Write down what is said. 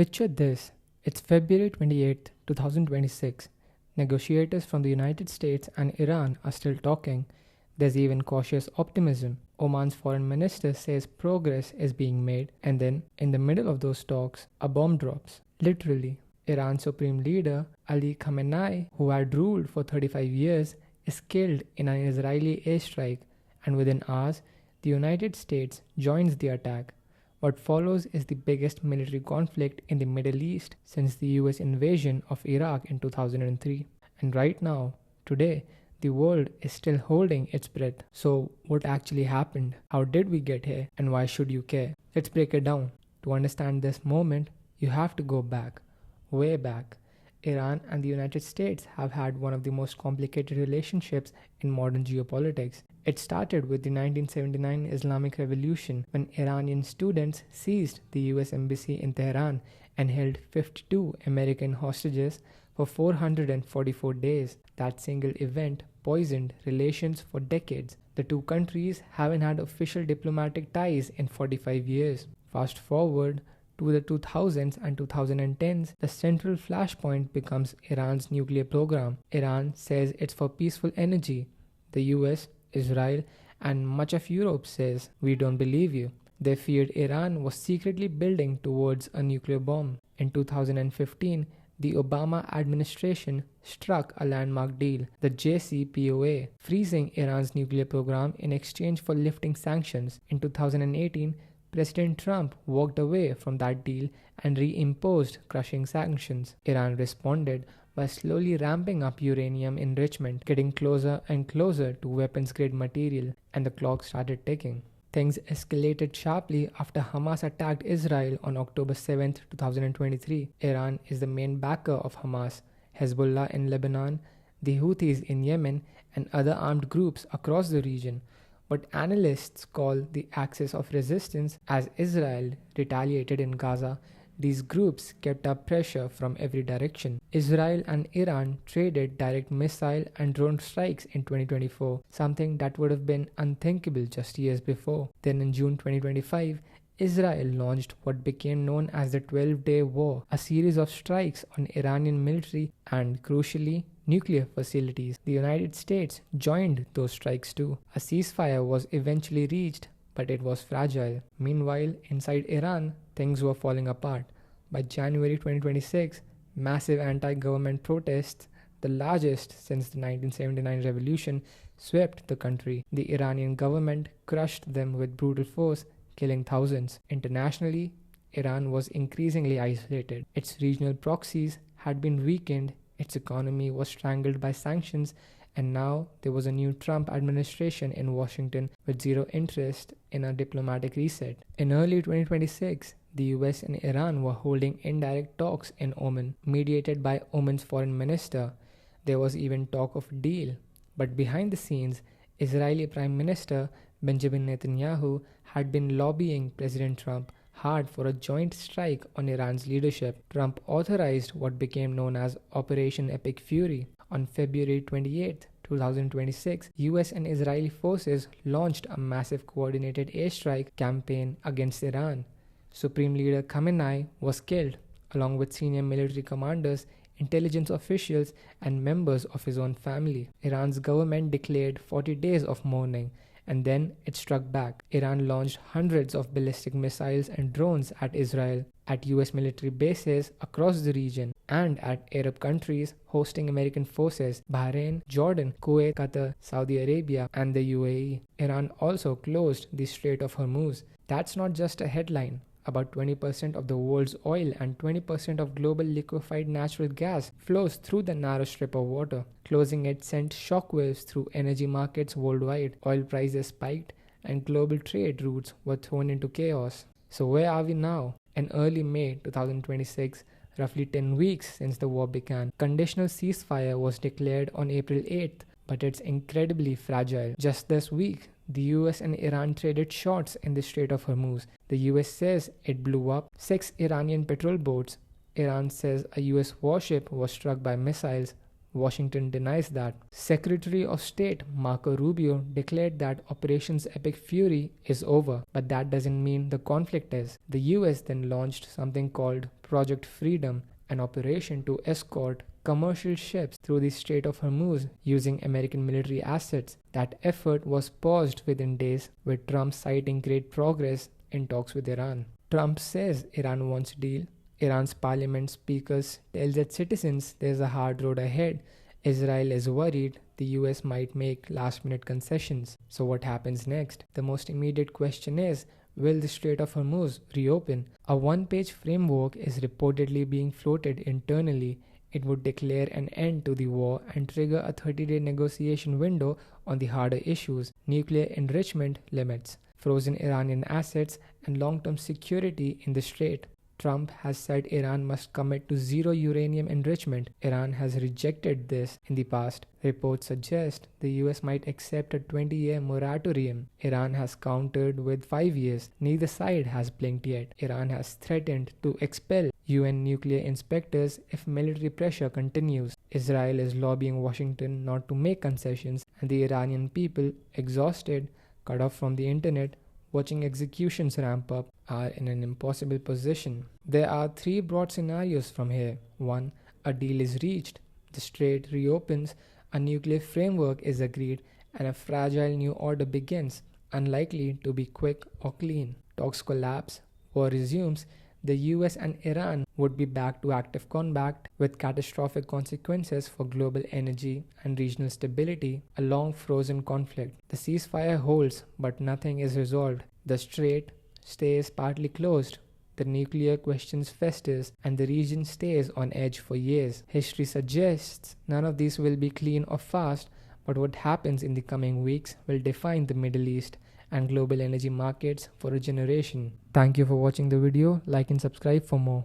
Picture this, it's February 28th, 2026. Negotiators from the United States and Iran are still talking. There's even cautious optimism. Oman's foreign minister says progress is being made, and then, in the middle of those talks, a bomb drops. Literally. Iran's supreme leader, Ali Khamenei, who had ruled for 35 years, is killed in an Israeli airstrike, and within hours, the United States joins the attack. What follows is the biggest military conflict in the Middle East since the US invasion of Iraq in 2003. And right now, today, the world is still holding its breath. So, what actually happened? How did we get here? And why should you care? Let's break it down. To understand this moment, you have to go back, way back. Iran and the United States have had one of the most complicated relationships in modern geopolitics. It started with the 1979 Islamic Revolution when Iranian students seized the US Embassy in Tehran and held 52 American hostages for 444 days. That single event poisoned relations for decades. The two countries haven't had official diplomatic ties in 45 years. Fast forward to the 2000s and 2010s, the central flashpoint becomes Iran's nuclear program. Iran says it's for peaceful energy. The US, Israel, and much of Europe says, we don't believe you. They feared Iran was secretly building towards a nuclear bomb. In 2015, the Obama administration struck a landmark deal, the JCPOA, freezing Iran's nuclear program in exchange for lifting sanctions. In 2018, President Trump walked away from that deal and reimposed crushing sanctions. Iran responded by slowly ramping up uranium enrichment, getting closer and closer to weapons-grade material, and the clock started ticking. Things escalated sharply after Hamas attacked Israel on October 7, 2023. Iran is the main backer of Hamas, Hezbollah in Lebanon, the Houthis in Yemen, and other armed groups across the region. What analysts call the axis of resistance. As Israel retaliated in Gaza, these groups kept up pressure from every direction. Israel and Iran traded direct missile and drone strikes in 2024, something that would have been unthinkable just years before. Then in June 2025, Israel launched what became known as the 12-Day War, a series of strikes on Iranian military and, crucially, nuclear facilities. The United States joined those strikes too. A ceasefire was eventually reached, but it was fragile. Meanwhile, inside Iran, things were falling apart. By January 2026, massive anti-government protests, the largest since the 1979 revolution, swept the country. The Iranian government crushed them with brutal force, killing thousands. Internationally, Iran was increasingly isolated. Its regional proxies had been weakened, its economy was strangled by sanctions, and now there was a new Trump administration in Washington with zero interest in a diplomatic reset. In early 2026, the US and Iran were holding indirect talks in Oman, mediated by Oman's foreign minister. There was even talk of a deal. But behind the scenes, Israeli Prime Minister Benjamin Netanyahu had been lobbying President Trump hard for a joint strike on Iran's leadership. Trump authorized what became known as Operation Epic Fury. On February 28, 2026, US and Israeli forces launched a massive coordinated airstrike campaign against Iran. Supreme Leader Khamenei was killed, along with senior military commanders, intelligence officials, and members of his own family. Iran's government declared 40 days of mourning, and then it struck back. Iran launched hundreds of ballistic missiles and drones at Israel, at US military bases across the region, and at Arab countries hosting American forces: Bahrain, Jordan, Kuwait, Qatar, Saudi Arabia, and the UAE. Iran also closed the Strait of Hormuz. That's not just a headline. About 20% of the world's oil and 20% of global liquefied natural gas flows through the narrow strip of water. Closing it sent shockwaves through energy markets worldwide. Oil prices spiked and global trade routes were thrown into chaos. So where are we now? In early May 2026, roughly 10 weeks since the war began, conditional ceasefire was declared on April 8th, but it's incredibly fragile. Just this week, the US and Iran traded shots in the Strait of Hormuz. The US says it blew up 6 Iranian patrol boats. Iran says a US warship was struck by missiles. Washington denies that. Secretary of State Marco Rubio declared that Operations Epic Fury is over, but that doesn't mean the conflict is. The US then launched something called Project Freedom, an operation to escort commercial ships through the Strait of Hormuz using American military assets. That effort was paused within days, with Trump citing great progress in talks with Iran. Trump says Iran wants a deal. Iran's parliament speakers tell its citizens there's a hard road ahead. Israel is worried the US might make last-minute concessions. So what happens next? The most immediate question is, will the Strait of Hormuz reopen? A one-page framework is reportedly being floated internally. It would declare an end to the war and trigger a 30-day negotiation window on the harder issues: nuclear enrichment limits, frozen Iranian assets, and long-term security in the strait. Trump has said Iran must commit to zero uranium enrichment. Iran has rejected this in the past. Reports suggest the US might accept a 20-year moratorium. Iran has countered with 5 years. Neither side has blinked yet. Iran has threatened to expel UN nuclear inspectors if military pressure continues. Israel is lobbying Washington not to make concessions, and the Iranian people, exhausted, cut off from the internet, watching executions ramp up, are in an impossible position. There are three broad scenarios from here. 1. A deal is reached, the strait reopens, a nuclear framework is agreed, and a fragile new order begins, unlikely to be quick or clean. Talks collapse, war resumes, the US and Iran would be back to active combat with catastrophic consequences for global energy and regional stability, a long frozen conflict. The ceasefire holds, but nothing is resolved. The strait stays partly closed, the nuclear questions festers, and the region stays on edge for years. History suggests none of these will be clean or fast, but what happens in the coming weeks will define the Middle East and global energy markets for a generation. Thank you for watching the video. Like and subscribe for more.